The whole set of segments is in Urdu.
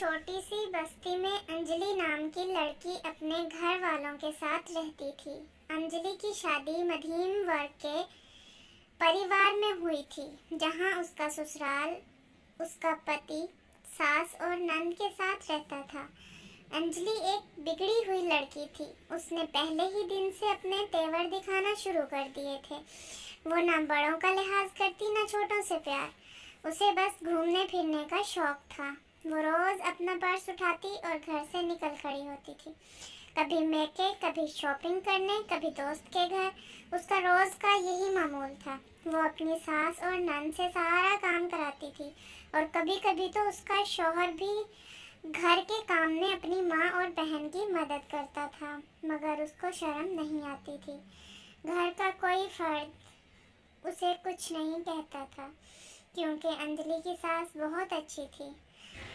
چھوٹی سی بستی میں انجلی نام کی لڑکی اپنے گھر والوں کے ساتھ رہتی تھی۔ انجلی کی شادی مدھیم ورگ کے پریوار میں ہوئی تھی، جہاں اس کا سسرال اس کا پتی، ساس اور نند کے ساتھ رہتا تھا۔ انجلی ایک بگڑی ہوئی لڑکی تھی۔ اس نے پہلے ہی دن سے اپنے تیور دکھانا شروع کر دیے تھے۔ وہ نہ بڑوں کا لحاظ کرتی نہ چھوٹوں سے پیار۔ اسے بس گھومنے پھرنے کا شوق تھا۔ وہ روز اپنا پرس اٹھاتی اور گھر سے نکل کھڑی ہوتی تھی، کبھی میکے، کبھی شاپنگ کرنے، کبھی دوست کے گھر۔ اس کا روز کا یہی معمول تھا۔ وہ اپنی ساس اور نند سے سارا کام کراتی تھی، اور کبھی کبھی تو اس کا شوہر بھی گھر کے کام میں اپنی ماں اور بہن کی مدد کرتا تھا، مگر اس کو شرم نہیں آتی تھی۔ گھر کا کوئی فرد اسے کچھ نہیں کہتا تھا، کیونکہ انجلی کی ساس بہت اچھی تھی۔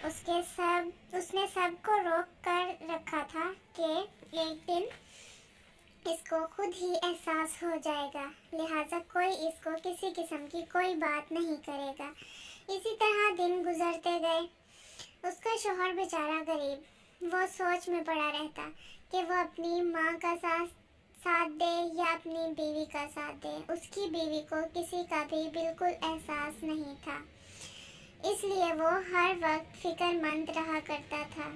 اس نے سب کو روک کر رکھا تھا کہ ایک دن اس کو خود ہی احساس ہو جائے گا، لہٰذا کوئی اس کو کسی قسم کی کوئی بات نہیں کرے گا۔ اسی طرح دن گزرتے گئے۔ اس کا شوہر بیچارہ غریب، وہ سوچ میں پڑا رہتا کہ وہ اپنی ماں کا ساتھ دے یا اپنی بیوی کا ساتھ دے۔ اس کی بیوی کو کسی کا بھی بالکل احساس نہیں تھا، اس لیے وہ ہر وقت فکر مند رہا کرتا تھا۔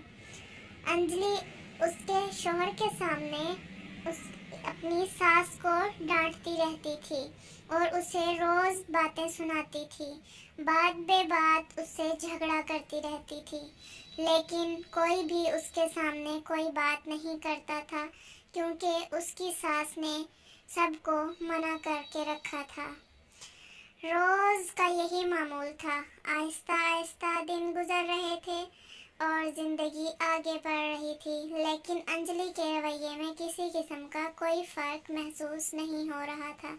انجلی اس کے شوہر کے سامنے اپنی ساس کو ڈانٹتی رہتی تھی اور اسے روز باتیں سناتی تھی، بات بے بات اس سے جھگڑا کرتی رہتی تھی، لیکن کوئی بھی اس کے سامنے کوئی بات نہیں کرتا تھا، کیونکہ اس کی ساس نے سب کو منع کر کے رکھا تھا۔ روز کا یہی معمول تھا۔ آہستہ آہستہ دن گزر رہے تھے اور زندگی آگے بڑھ رہی تھی، لیکن انجلی کے رویے میں کسی قسم کا کوئی فرق محسوس نہیں ہو رہا تھا۔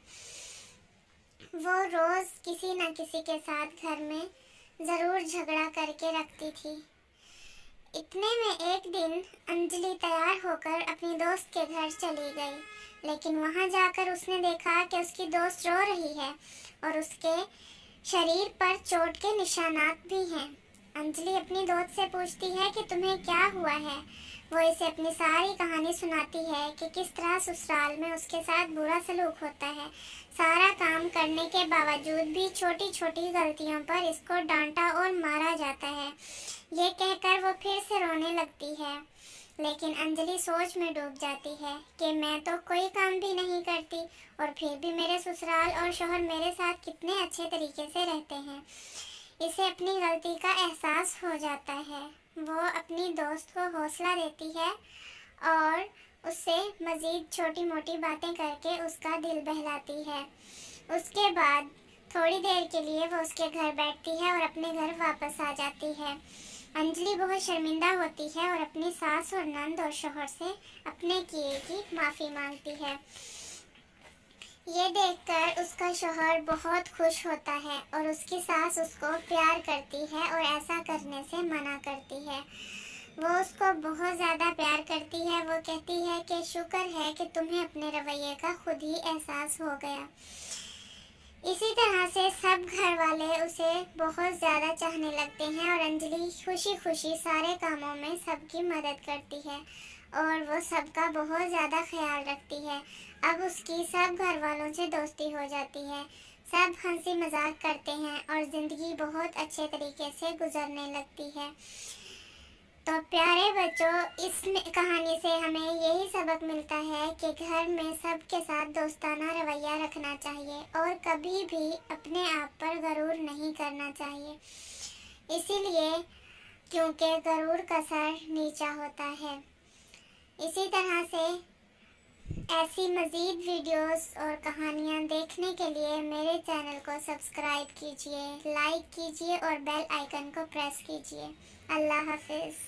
وہ روز کسی نہ کسی کے ساتھ گھر میں ضرور جھگڑا کر کے رکھتی تھی۔ اتنے میں ایک دن انجلی تیار ہو کر اپنی دوست کے گھر چلی گئی، لیکن وہاں جا کر اس نے دیکھا کہ اس کی دوست رو رہی ہے اور اس کے شریر پر چوٹ کے نشانات بھی ہیں۔ انجلی اپنی دوست سے پوچھتی ہے کہ تمہیں کیا ہوا ہے۔ وہ اسے اپنی ساری کہانی سناتی ہے کہ کس طرح سسرال میں اس کے ساتھ برا سلوک ہوتا ہے۔ سارا کام کرنے کے باوجود بھی چھوٹی چھوٹی غلطیوں پر اس کو ڈانٹا اور مارا جاتا ہے۔ یہ کہہ کر وہ پھر سے رونے لگتی ہے، لیکن انجلی سوچ میں ڈوب جاتی ہے کہ میں تو کوئی کام بھی نہیں کرتی، اور پھر بھی میرے سسرال اور شوہر میرے ساتھ کتنے اچھے طریقے سے رہتے ہیں۔ اسے اپنی غلطی کا احساس ہو جاتا ہے۔ وہ اپنی دوست کو حوصلہ دیتی ہے اور اس سے مزید چھوٹی موٹی باتیں کر کے اس کا دل بہلاتی ہے۔ اس کے بعد تھوڑی دیر کے لیے وہ اس کے گھر بیٹھتی ہے اور اپنے گھر واپس آ جاتی ہے۔ انجلی بہت شرمندہ ہوتی ہے اور اپنی ساس اور نند اور شوہر سے اپنے کیے کی معافی مانگتی ہے۔ یہ دیکھ کر اس کا شوہر بہت خوش ہوتا ہے اور اس کی ساس اس کو پیار کرتی ہے اور ایسا کرنے سے منع کرتی ہے۔ وہ اس کو بہت زیادہ پیار کرتی ہے۔ وہ کہتی ہے کہ شکر ہے کہ تمہیں اپنے رویے کا خود ہی احساس ہو گیا۔ اسی طرح سے سب گھر والے اسے بہت زیادہ چاہنے لگتے ہیں اور انجلی خوشی خوشی سارے کاموں میں سب کی مدد کرتی ہے اور وہ سب کا بہت زیادہ خیال رکھتی ہے۔ اب اس کی سب گھر والوں سے دوستی ہو جاتی ہے، سب ہنسی مذاق کرتے ہیں اور زندگی بہت اچھے طریقے سے گزرنے لگتی ہے۔ تو پیارے بچوں، اس کہانی سے ہمیں یہی سبق ملتا ہے کہ گھر میں سب کے ساتھ دوستانہ رویہ رکھنا چاہیے اور کبھی بھی اپنے آپ پر غرور نہیں کرنا چاہیے، اسی لیے کیونکہ غرور کا سر نیچا ہوتا ہے۔ اسی طرح سے ایسی مزید ویڈیوز اور کہانیاں دیکھنے کے لیے میرے چینل کو سبسکرائب کیجیے، لائک کیجیے اور بیل آئیکن کو پریس کیجیے۔ اللہ حافظ۔